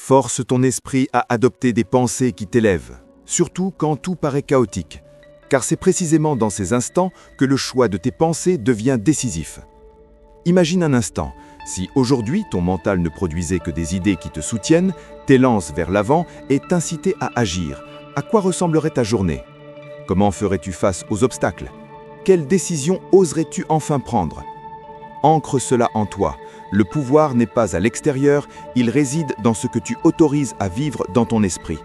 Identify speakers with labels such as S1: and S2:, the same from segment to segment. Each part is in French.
S1: Force ton esprit à adopter des pensées qui t'élèvent, surtout quand tout paraît chaotique, car c'est précisément dans ces instants que le choix de tes pensées devient décisif. Imagine un instant, si aujourd'hui ton mental ne produisait que des idées qui te soutiennent, t'élancent vers l'avant et t'incitaient à agir, à quoi ressemblerait ta journée? Comment ferais-tu face aux obstacles? Quelle décision oserais-tu enfin prendre? Ancre cela en toi. Le pouvoir n'est pas à l'extérieur, il réside dans ce que tu autorises à vivre dans ton esprit.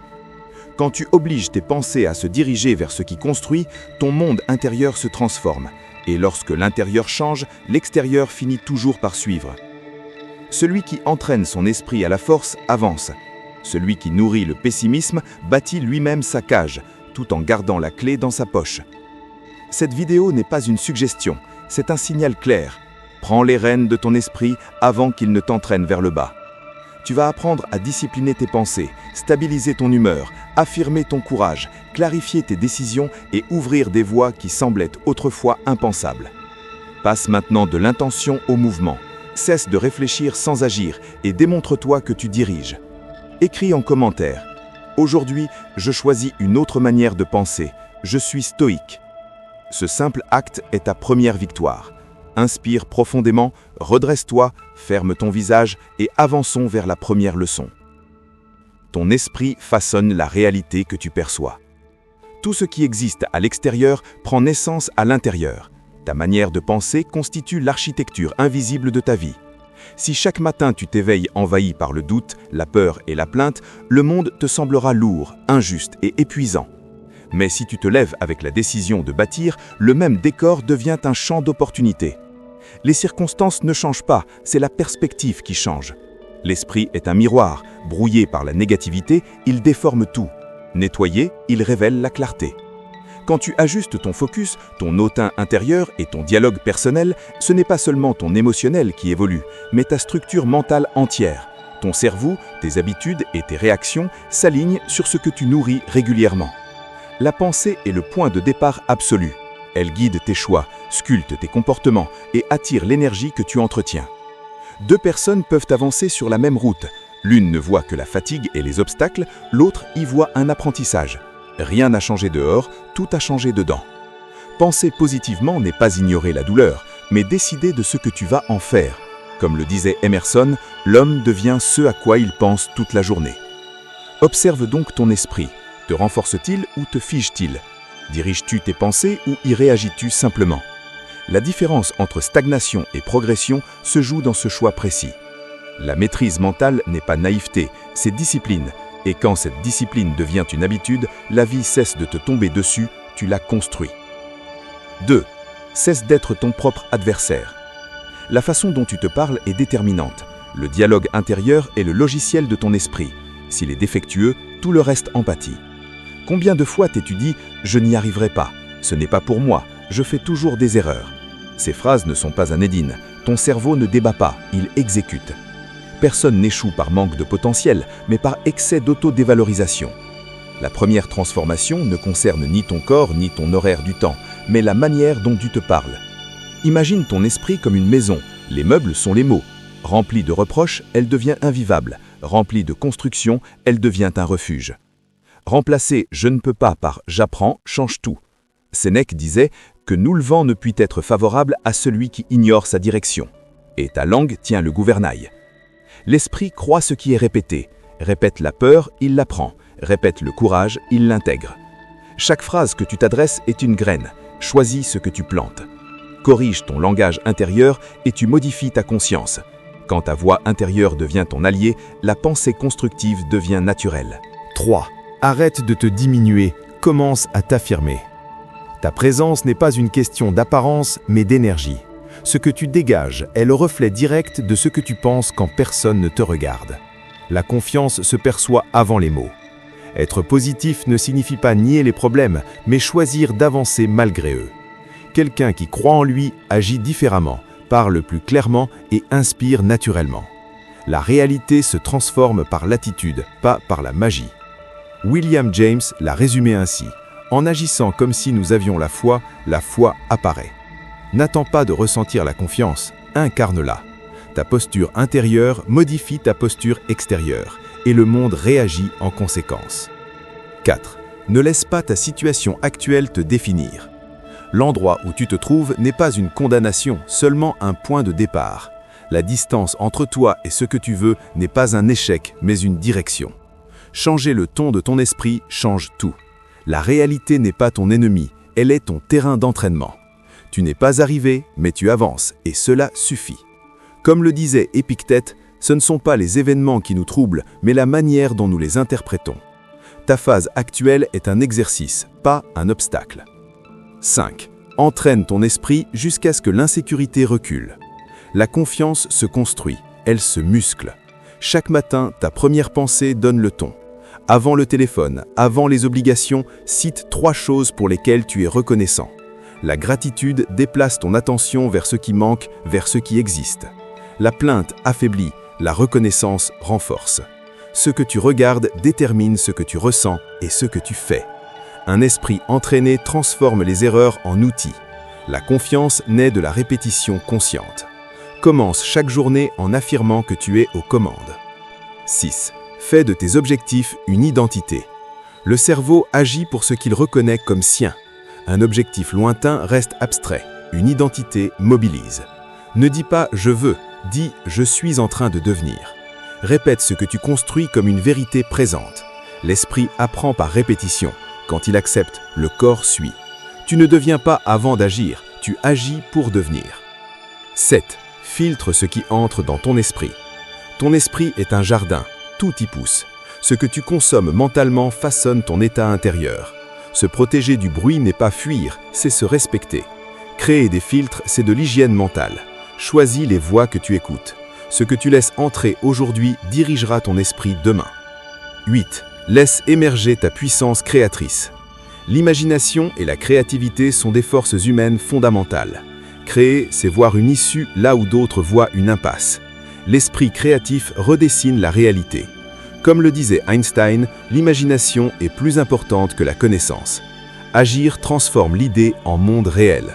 S1: Quand tu obliges tes pensées à se diriger vers ce qui construit, ton monde intérieur se transforme. Et lorsque l'intérieur change, l'extérieur finit toujours par suivre. Celui qui entraîne son esprit à la force avance. Celui qui nourrit le pessimisme bâtit lui-même sa cage, tout en gardant la clé dans sa poche. Cette vidéo n'est pas une suggestion, c'est un signal clair. Prends les rênes de ton esprit avant qu'il ne t'entraîne vers le bas. Tu vas apprendre à discipliner tes pensées, stabiliser ton humeur, affirmer ton courage, clarifier tes décisions et ouvrir des voies qui semblaient autrefois impensables. Passe maintenant de l'intention au mouvement. Cesse de réfléchir sans agir et démontre-toi que tu diriges. Écris en commentaire. Aujourd'hui, je choisis une autre manière de penser. Je suis stoïque. Ce simple acte est ta première victoire. Inspire profondément, redresse-toi, ferme ton visage et avançons vers la première leçon. Ton esprit façonne la réalité que tu perçois. Tout ce qui existe à l'extérieur prend naissance à l'intérieur. Ta manière de penser constitue l'architecture invisible de ta vie. Si chaque matin tu t'éveilles envahi par le doute, la peur et la plainte, le monde te semblera lourd, injuste et épuisant. Mais si tu te lèves avec la décision de bâtir, le même décor devient un champ d'opportunités. Les circonstances ne changent pas, c'est la perspective qui change. L'esprit est un miroir, brouillé par la négativité, il déforme tout. Nettoyé, il révèle la clarté. Quand tu ajustes ton focus, ton hautain intérieur et ton dialogue personnel, ce n'est pas seulement ton émotionnel qui évolue, mais ta structure mentale entière. Ton cerveau, tes habitudes et tes réactions s'alignent sur ce que tu nourris régulièrement. La pensée est le point de départ absolu. Elle guide tes choix, sculpte tes comportements et attire l'énergie que tu entretiens. Deux personnes peuvent avancer sur la même route. L'une ne voit que la fatigue et les obstacles, l'autre y voit un apprentissage. Rien n'a changé dehors, tout a changé dedans. Penser positivement n'est pas ignorer la douleur, mais décider de ce que tu vas en faire. Comme le disait Emerson, l'homme devient ce à quoi il pense toute la journée. Observe donc ton esprit. Te renforce-t-il ou te fige-t-il? Diriges-tu tes pensées ou y réagis-tu simplement? La différence entre stagnation et progression se joue dans ce choix précis. La maîtrise mentale n'est pas naïveté, c'est discipline. Et quand cette discipline devient une habitude, la vie cesse de te tomber dessus, tu la construis. 2. Cesse d'être ton propre adversaire. La façon dont tu te parles est déterminante. Le dialogue intérieur est le logiciel de ton esprit. S'il est défectueux, tout le reste en pâtit. Combien de fois t'es-tu dit « je n'y arriverai pas, ce n'est pas pour moi, je fais toujours des erreurs ». Ces phrases ne sont pas anodines, ton cerveau ne débat pas, il exécute. Personne n'échoue par manque de potentiel, mais par excès d'auto-dévalorisation. La première transformation ne concerne ni ton corps ni ton horaire du temps, mais la manière dont tu te parles. Imagine ton esprit comme une maison, les meubles sont les mots. Remplie de reproches, elle devient invivable. Remplie de constructions, elle devient un refuge. Remplacer « je ne peux pas » par « j'apprends » change tout. Sénèque disait que nul vent ne puisse être favorable à celui qui ignore sa direction. Et ta langue tient le gouvernail. L'esprit croit ce qui est répété. Répète la peur, il l'apprend. Répète le courage, il l'intègre. Chaque phrase que tu t'adresses est une graine. Choisis ce que tu plantes. Corrige ton langage intérieur et tu modifies ta conscience. Quand ta voix intérieure devient ton allié, la pensée constructive devient naturelle.
S2: 3. Arrête de te diminuer, commence à t'affirmer. Ta présence n'est pas une question d'apparence, mais d'énergie. Ce que tu dégages est le reflet direct de ce que tu penses quand personne ne te regarde. La confiance se perçoit avant les mots. Être positif ne signifie pas nier les problèmes, mais choisir d'avancer malgré eux. Quelqu'un qui croit en lui agit différemment, parle plus clairement et inspire naturellement. La réalité se transforme par l'attitude, pas par la magie. William James l'a résumé ainsi. En agissant comme si nous avions la foi apparaît. N'attends pas de ressentir la confiance, incarne-la. Ta posture intérieure modifie ta posture extérieure et le monde réagit en conséquence. 4. Ne laisse pas ta situation actuelle te définir. L'endroit où tu te trouves n'est pas une condamnation, seulement un point de départ. La distance entre toi et ce que tu veux n'est pas un échec, mais une direction. Changer le ton de ton esprit change tout. La réalité n'est pas ton ennemi, elle est ton terrain d'entraînement. Tu n'es pas arrivé, mais tu avances, et cela suffit. Comme le disait Épictète, ce ne sont pas les événements qui nous troublent, mais la manière dont nous les interprétons. Ta phase actuelle est un exercice, pas un obstacle. 5. Entraîne ton esprit jusqu'à ce que l'insécurité recule. La confiance se construit, elle se muscle. Chaque matin, ta première pensée donne le ton. Avant le téléphone, avant les obligations, cite 3 choses pour lesquelles tu es reconnaissant. La gratitude déplace ton attention vers ce qui manque, vers ce qui existe. La plainte affaiblit, la reconnaissance renforce. Ce que tu regardes détermine ce que tu ressens et ce que tu fais. Un esprit entraîné transforme les erreurs en outils. La confiance naît de la répétition consciente. Commence chaque journée en affirmant que tu es aux commandes. 6. Fais de tes objectifs une identité. Le cerveau agit pour ce qu'il reconnaît comme sien. Un objectif lointain reste abstrait. Une identité mobilise. Ne dis pas « je veux », dis « je suis en train de devenir ». Répète ce que tu construis comme une vérité présente. L'esprit apprend par répétition. Quand il accepte, le corps suit. Tu ne deviens pas avant d'agir, tu agis pour devenir. 7. Filtre ce qui entre dans ton esprit. Ton esprit est un jardin, tout y pousse. Ce que tu consommes mentalement façonne ton état intérieur. Se protéger du bruit n'est pas fuir, c'est se respecter. Créer des filtres, c'est de l'hygiène mentale. Choisis les voix que tu écoutes. Ce que tu laisses entrer aujourd'hui dirigera ton esprit demain. 8. Laisse émerger ta puissance créatrice. L'imagination et la créativité sont des forces humaines fondamentales. Créer, c'est voir une issue là où d'autres voient une impasse. L'esprit créatif redessine la réalité. Comme le disait Einstein, l'imagination est plus importante que la connaissance. Agir transforme l'idée en monde réel.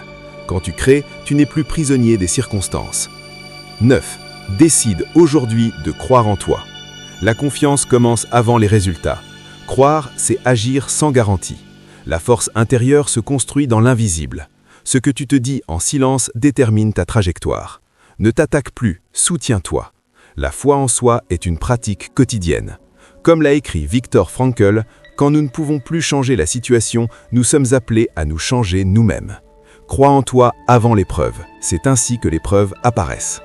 S2: Quand tu crées, tu n'es plus prisonnier des circonstances. 9. Décide aujourd'hui de croire en toi. La confiance commence avant les résultats. Croire, c'est agir sans garantie. La force intérieure se construit dans l'invisible. Ce que tu te dis en silence détermine ta trajectoire. Ne t'attaque plus, soutiens-toi. La foi en soi est une pratique quotidienne. Comme l'a écrit Viktor Frankl, quand nous ne pouvons plus changer la situation, nous sommes appelés à nous changer nous-mêmes. Crois en toi avant l'épreuve, c'est ainsi que l'épreuve apparaissent.